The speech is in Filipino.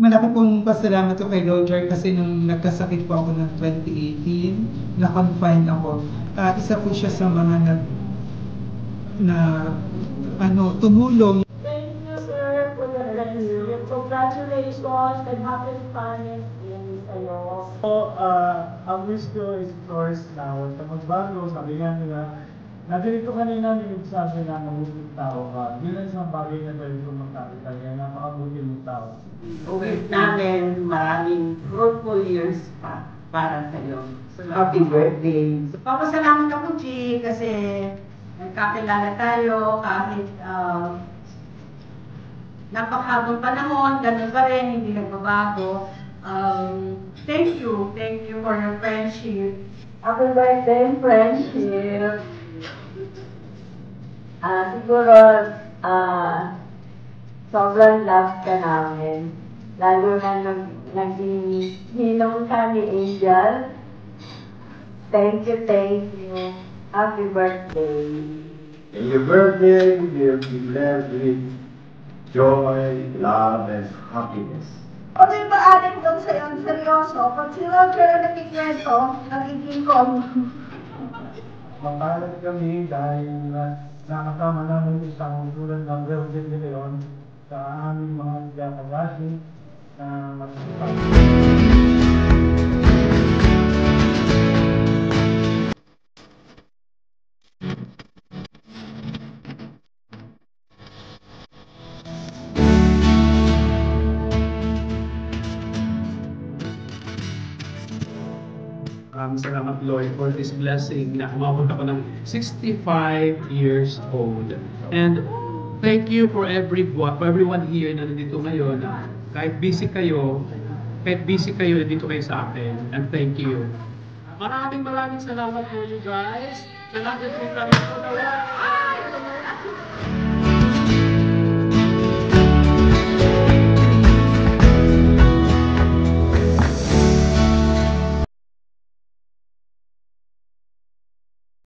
Malaki pong pasalamat ko kay Roger kasi nung nagkasakit po ako ng 2018, na-confine ako. Isa po siya sa mga tumulong. Thank you, sir, for the blessing. Congratulations and happy retirement in sa'yo. So, ang wish ko is of course na huwag ka magbago, sabi nga nila. Nandito kanina, sabi na mabuting tao ka. Yun ang isang bagay na pwede kong magkakita. Kaya napakabuti mong tao. Uwit namin maraming fruitful years pa para sa'yo. Happy birthday! Papasalamat ako, Chi, kasi nagkakilala tayo kahit napakahabang panahon, ganun pa rin, hindi nagbabago. Thank you for your friendship. Happy birthday, friendship. Siguro, sobrang love ka namin. Lalo na nag-hinong ka ni Angel. Thank you. Happy birthday. And your birthday will be blessed with joy, love, and happiness. Kung may maalim doon sa iyo, seryoso, pag si Roger ang nakikwento, nagiging kong. Mapalad kami dahil nakasama namin isang tulad ng Virgin de Leon sa aming mga gagawin na magsipag. Salamat Lord for this blessing na umabot ako ng 65 years old. And thank you for everyone here na nandito ngayon. Kahit busy kayo nandito kayo sa akin. And thank you. Maraming salamat for you guys. Salamat po kami.